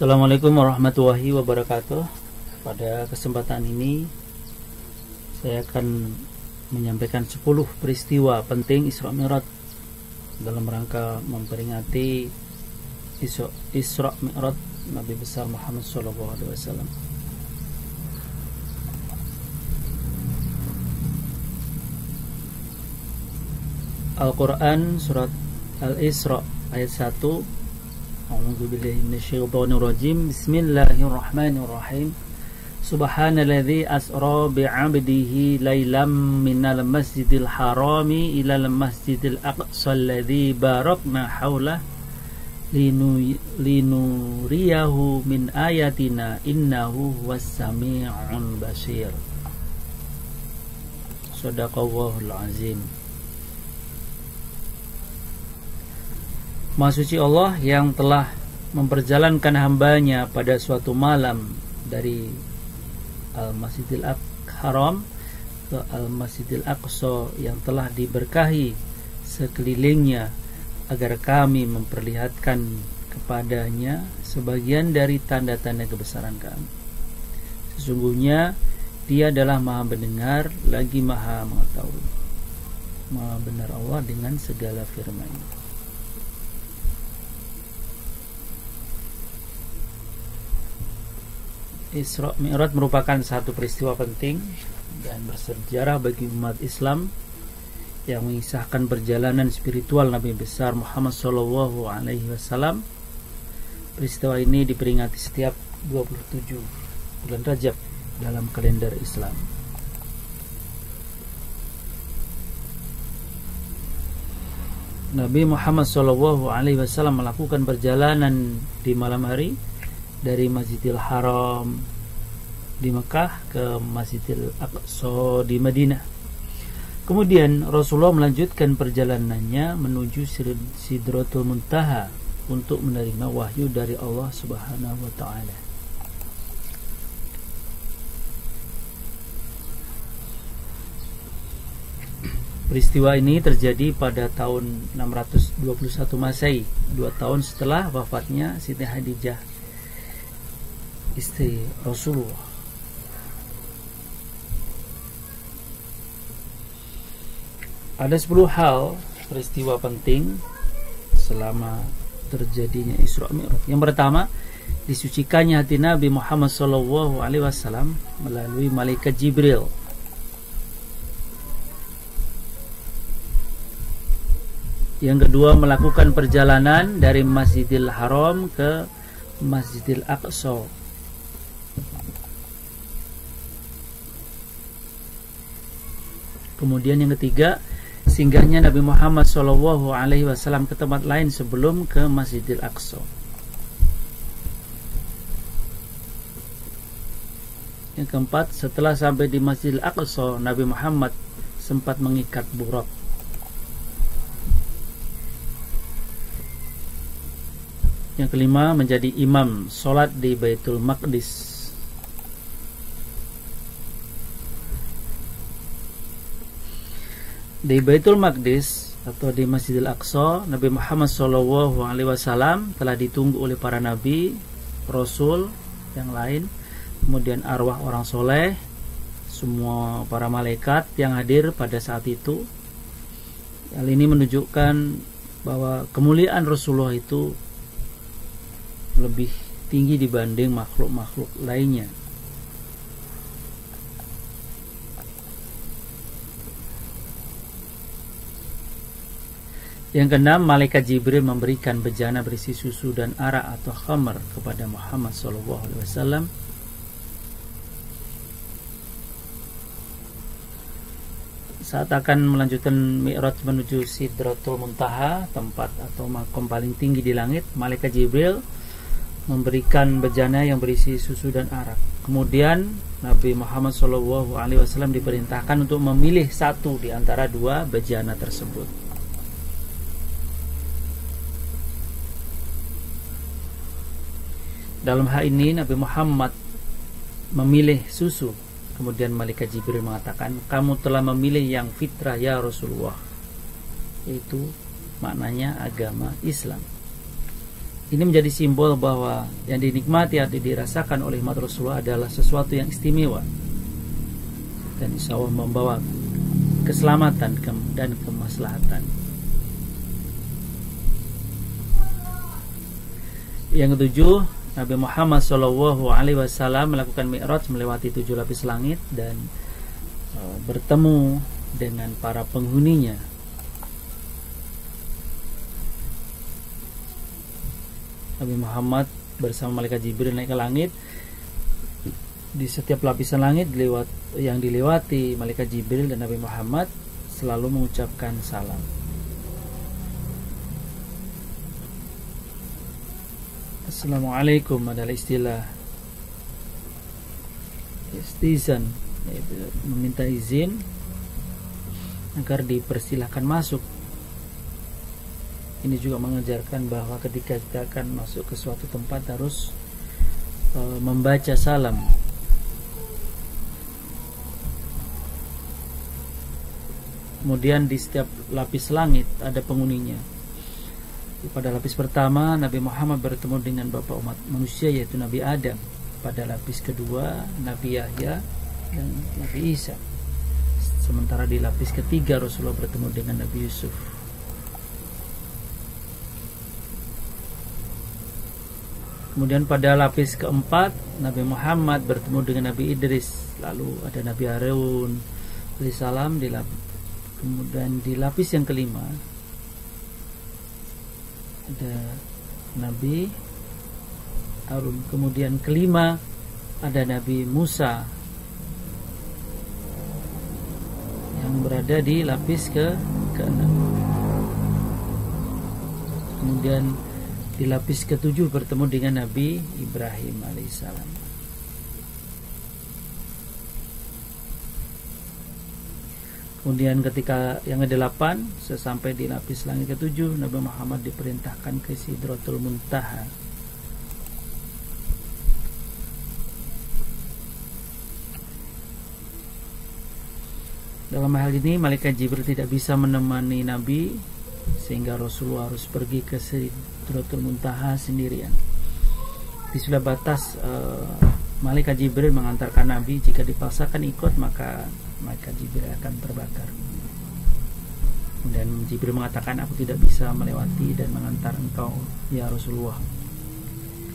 Assalamualaikum warahmatullahi wabarakatuh. Pada kesempatan ini saya akan menyampaikan 10 peristiwa penting Isra Mi'raj dalam rangka memperingati Isra Mi'raj Nabi besar Muhammad SAW. Al-Quran surat Al-Isra ayat 1. A'udzu billahi minasyaitonir rajim. Bismillahirrahmanirrahim. Subhanalladzi asra bi'abdihi lailam minal masjidil harami ilal masjidil aqsa alladzi barakna haulah linuriyahu min ayatina innahu huwas sami'ul basir. Shadaqallahul azim. Maha suci Allah yang telah memperjalankan hambanya pada suatu malam dari Al-Masjidil Haram ke Al-Masjidil Aqsa yang telah diberkahi sekelilingnya, agar kami memperlihatkan kepadanya sebagian dari tanda-tanda kebesaran kami. Sesungguhnya Dia adalah Maha mendengar lagi Maha mengetahui. Maha benar Allah dengan segala firman-Nya. Isra Mi'raj merupakan satu peristiwa penting dan bersejarah bagi umat Islam yang mengisahkan perjalanan spiritual Nabi besar Muhammad SAW. Peristiwa ini diperingati setiap 27 bulan Rajab dalam kalender Islam. Nabi Muhammad SAW melakukan perjalanan di malam hari dari Masjidil Haram di Mekah ke Masjidil Aqsa di Madinah. Kemudian Rasulullah melanjutkan perjalanannya menuju Sidratul Muntaha untuk menerima wahyu dari Allah Subhanahu wa taala. Peristiwa ini terjadi pada tahun 621 Masehi, 2 tahun setelah wafatnya Siti Khadijah, istri Rasulullah. Ada 10 hal peristiwa penting selama terjadinya Isra Mi'raj. Yang pertama, disucikannya hati Nabi Muhammad SAW melalui malaikat Jibril. Yang kedua, melakukan perjalanan dari Masjidil Haram ke Masjidil Aqsa. Kemudian yang ketiga, singgahnya Nabi Muhammad SAW ke tempat lain sebelum ke Masjidil Aqsa. Yang keempat, setelah sampai di Masjidil Aqsa, Nabi Muhammad sempat mengikat burak. Yang kelima, menjadi imam sholat di Baitul Maqdis. Di Baitul Maqdis atau di Masjidil Aqsa, Nabi Muhammad SAW telah ditunggu oleh para nabi, rasul yang lain, kemudian arwah orang soleh, semua para malaikat yang hadir pada saat itu. Hal ini menunjukkan bahwa kemuliaan Rasulullah itu lebih tinggi dibanding makhluk-makhluk lainnya. Yang keenam, malaikat Jibril memberikan bejana berisi susu dan arak atau khamar kepada Muhammad SAW. Saat akan melanjutkan Mi'raj menuju Sidratul Muntaha, tempat atau makom paling tinggi di langit, malaikat Jibril memberikan bejana yang berisi susu dan arak. Kemudian Nabi Muhammad SAW diperintahkan untuk memilih satu di antara dua bejana tersebut. Dalam hal ini Nabi Muhammad memilih susu. Kemudian malaikat Jibril mengatakan, kamu telah memilih yang fitrah ya Rasulullah, yaitu maknanya agama Islam. Ini menjadi simbol bahwa yang dinikmati atau dirasakan oleh umat Rasulullah adalah sesuatu yang istimewa dan insya Allah membawa keselamatan dan kemaslahatan. Yang ketujuh, Nabi Muhammad SAW melakukan mi'raj melewati 7 lapis langit dan bertemu dengan para penghuninya. Nabi Muhammad bersama malaikat Jibril naik ke langit. Di setiap lapisan langit yang dilewati malaikat Jibril dan Nabi Muhammad selalu mengucapkan salam. Assalamualaikum adalah istilah istizan, yaitu meminta izin agar dipersilahkan masuk. Ini juga mengajarkan bahwa ketika kita akan masuk ke suatu tempat harus membaca salam. Kemudian di setiap lapis langit ada penghuninya. Pada lapis pertama Nabi Muhammad bertemu dengan bapak umat manusia yaitu Nabi Adam. Pada lapis kedua Nabi Yahya dan Nabi Isa. Sementara di lapis ketiga Rasulullah bertemu dengan Nabi Yusuf. Kemudian pada lapis keempat Nabi Muhammad bertemu dengan Nabi Idris. Lalu ada Nabi Harun alaihissalam kemudian di lapis yang kelima ada Nabi Harun. Kemudian kelima ada Nabi Musa yang berada di lapis ke-6. Kemudian di lapis ke-7 bertemu dengan Nabi Ibrahim alaihissalam. Kemudian ketika yang ke-8 sesampai di lapis langit ke-7 Nabi Muhammad diperintahkan ke Sidratul Muntaha. Dalam hal ini malaikat Jibril tidak bisa menemani Nabi sehingga Rasulullah harus pergi ke Sidratul Muntaha sendirian. Di sudah batas malaikat Jibril mengantarkan Nabi. Jika dipaksakan ikut maka malaikat Jibril akan terbakar. Dan Jibril mengatakan, aku tidak bisa melewati dan mengantar engkau ya Rasulullah,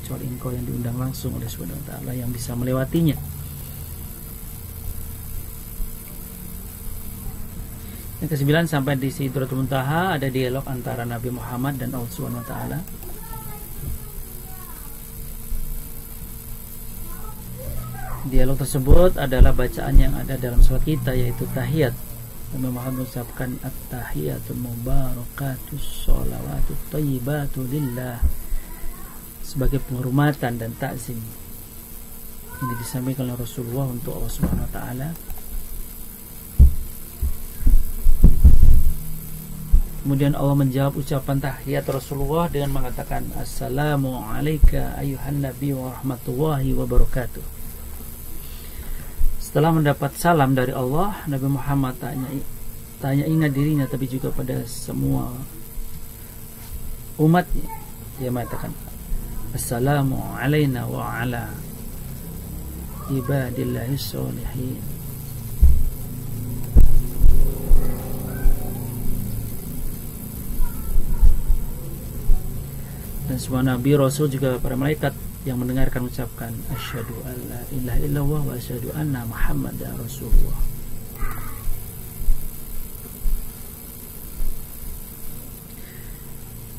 kecuali engkau yang diundang langsung oleh Subhanahu wa ta'ala yang bisa melewatinya. Yang ke-9 sampai di Sidratul Muntaha ada dialog antara Nabi Muhammad dan Allah Subhanahu wa ta'ala. Dialog tersebut adalah bacaan yang ada dalam salat kita, yaitu tahiyat. Nabi Muhammad mengucapkan at-tahiyatul mubarakatus sholawatut thayyibatu lillah sebagai penghormatan dan takzim. Ini disampaikan oleh Rasulullah untuk Allah Subhanahu wa ta'ala. Kemudian Allah menjawab ucapan tahiyat Rasulullah dengan mengatakan assalamu alayka ayuhan nabi wa rahmatullahi wa barakatuh. Setelah mendapat salam dari Allah, Nabi Muhammad tanya ingat dirinya tapi juga pada semua umatnya. Dia mengatakan assalamu alayna wa ala ibadillahis sholihin. Dan semua nabi rasul juga para malaikat yang mendengarkan mengucapkan asyhadu alla ilaha illallah wa asyhadu anna muhammadar rasulullah.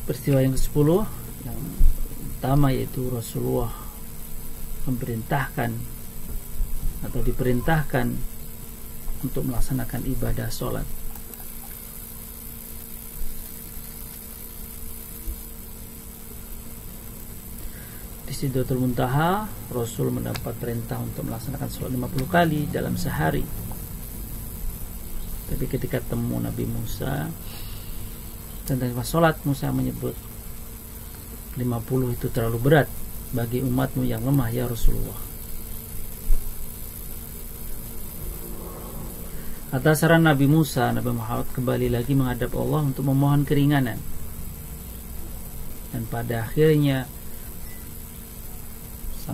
Peristiwa yang ke-10 yang pertama yaitu Rasulullah memerintahkan atau diperintahkan untuk melaksanakan ibadah sholat. Di Sidratul Muntaha Rasul mendapat perintah untuk melaksanakan sholat 50 kali dalam sehari. Tapi ketika temu Nabi Musa tentang sholat, Musa menyebut 50 itu terlalu berat bagi umatmu yang lemah ya Rasulullah. Atas saran Nabi Musa, Nabi Muhammad kembali lagi menghadap Allah untuk memohon keringanan. Dan pada akhirnya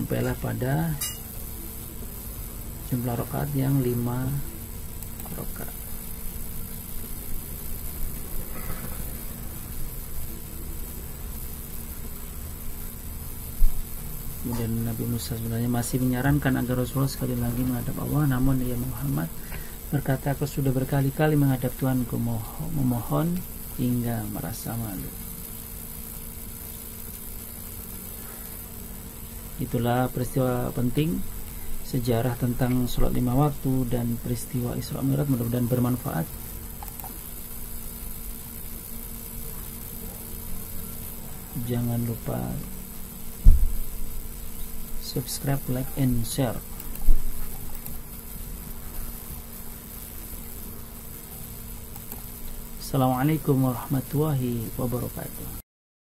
sampailah pada jumlah rakaat yang 5 rakaat. Kemudian Nabi Musa sebenarnya masih menyarankan agar Rasulullah sekali lagi menghadap Allah, namun ya Muhammad berkata, aku sudah berkali-kali menghadap Tuhanku memohon hingga merasa malu. Itulah peristiwa penting sejarah tentang sholat 5 waktu dan peristiwa Isra Mi'raj, mudah-mudahan bermanfaat. Jangan lupa subscribe, like, and share. Assalamualaikum warahmatullahi wabarakatuh.